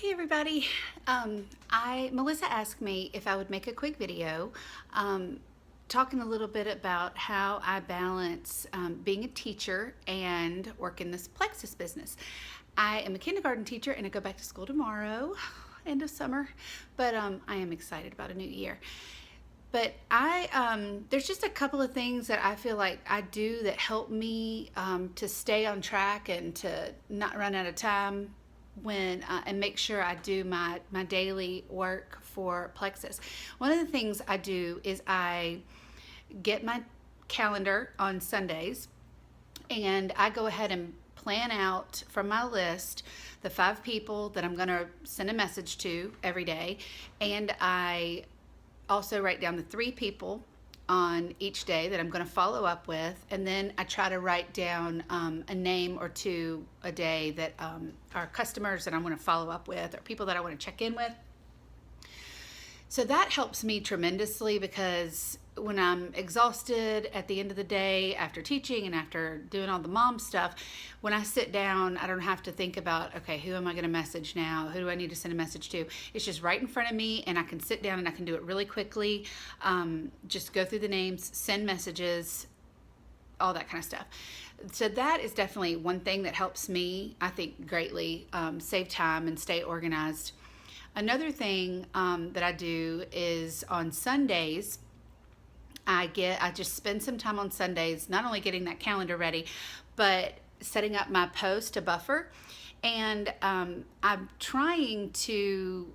Hey everybody. Melissa asked me if I would make a quick video talking a little bit about how I balance being a teacher and working this Plexus business. I am a kindergarten teacher and I go back to school tomorrow, end of summer, but I am excited about a new year. But there's just a couple of things that I feel like I do that help me to stay on track and to not run out of time and make sure I do my daily work for Plexus. One of the things I do is I get my calendar on Sundays and I go ahead and plan out from my list the 5 people that I'm going to send a message to every day, and I also write down the 3 people on each day that I'm going to follow up with, and then I try to write down a name or 2 a day that are customers that I want to follow up with or people that I want to check in with. So that helps me tremendously, because when I'm exhausted at the end of the day after teaching and after doing all the mom stuff, when I sit down, I don't have to think about, okay, who am I going to message now? Who do I need to send a message to? It's just right in front of me, and I can sit down and I can do it really quickly. Just go through the names, send messages, all that kind of stuff. So that is definitely one thing that helps me, I think, greatly save time and stay organized. Another thing that I do is on Sundays, I just spend some time on Sundays, not only getting that calendar ready, but setting up my post to buffer. And I'm trying to,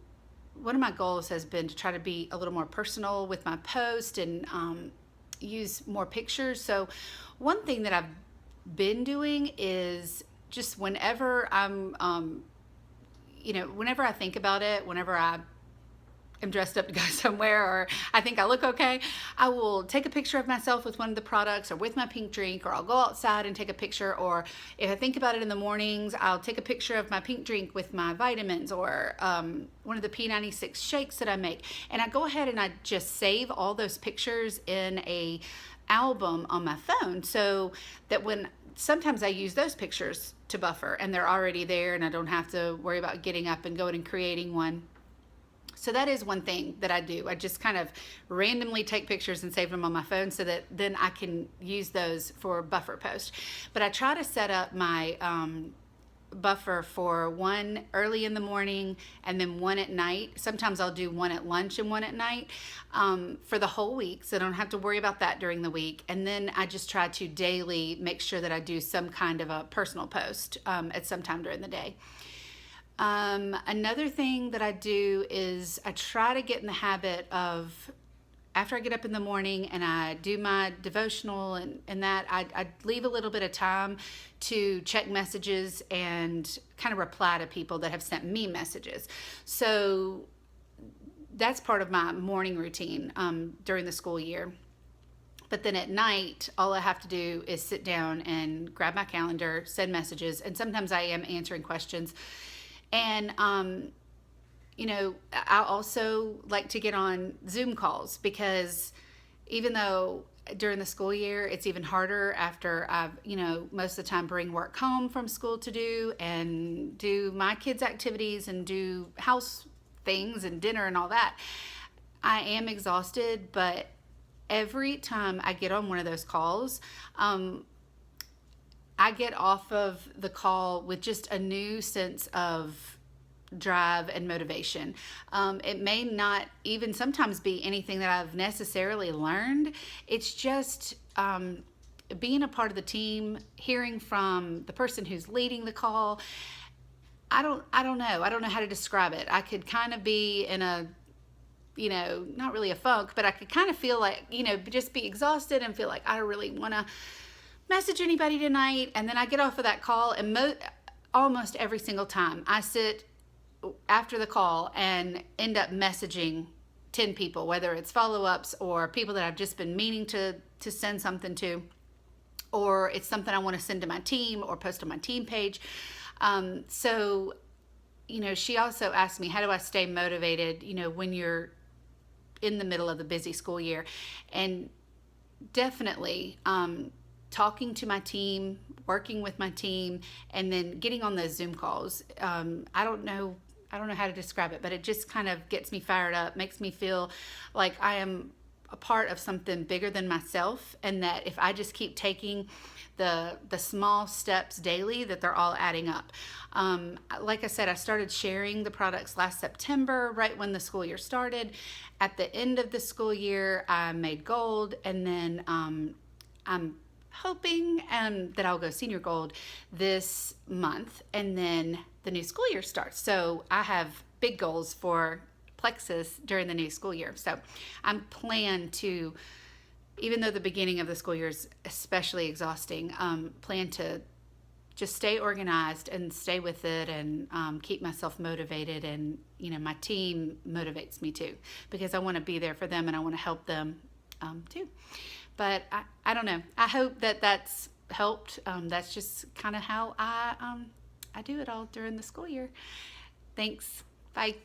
one of my goals has been to try to be a little more personal with my post and use more pictures. So one thing that I've been doing is just whenever whenever I think about it, whenever I am dressed up to go somewhere or I think I look okay, I will take a picture of myself with one of the products or with my pink drink, or I'll go outside and take a picture, or if I think about it in the mornings, I'll take a picture of my pink drink with my vitamins, or one of the P96 shakes that I make. And I go ahead and I just save all those pictures in a album on my phone, so that when sometimes I use those pictures to buffer and they're already there and I don't have to worry about getting up and going and creating one. So that is one thing that I do. I just kind of randomly take pictures and save them on my phone so that then I can use those for buffer post. But I try to set up my buffer for one early in the morning and then one at night. Sometimes I'll do one at lunch and one at night for the whole week, so I don't have to worry about that during the week. And then I just try to daily make sure that I do some kind of a personal post at some time during the day. Another thing that I do is I try to get in the habit of, after I get up in the morning and I do my devotional and that, I leave a little bit of time to check messages and kind of reply to people that have sent me messages. So that's part of my morning routine during the school year. But then at night, all I have to do is sit down and grab my calendar, send messages, and sometimes I am answering questions. And I also like to get on Zoom calls, because even though during the school year it's even harder after I've, most of the time bring work home from school to do and do my kids' activities and do house things and dinner and all that, I am exhausted. But every time I get on one of those calls, I get off of the call with just a new sense of drive and motivation. It may not even sometimes be anything that I've necessarily learned. It's just being a part of the team, hearing from the person who's leading the call. I don't know. I don't know how to describe it. I could kind of be in a, not really a funk, but I could kind of feel like, just be exhausted and feel like I don't really want to message anybody tonight. And then I get off of that call, and almost every single time I sit after the call and end up messaging 10 people, whether it's follow-ups or people that I've just been meaning to send something to, or it's something I want to send to my team or post on my team page. So she also asked me, how do I stay motivated, when you're in the middle of the busy school year? And definitely talking to my team, working with my team, and then getting on those Zoom calls. I don't know I don't know how to describe it, but it just kind of gets me fired up, makes me feel like I am a part of something bigger than myself, and that if I just keep taking the small steps daily, that they're all adding up. Like I said, I started sharing the products last September, right when the school year started. At the end of the school year, I made gold, and then I'm hoping that I'll go senior gold this month, and then the new school year starts. So I have big goals for Plexus during the new school year. So I'm planned to, even though the beginning of the school year is especially exhausting, plan to just stay organized and stay with it, and keep myself motivated. And my team motivates me too, because I want to be there for them and I want to help them too. But I don't know. I hope that that's helped. That's just kind of how I do it all during the school year. Thanks. Bye.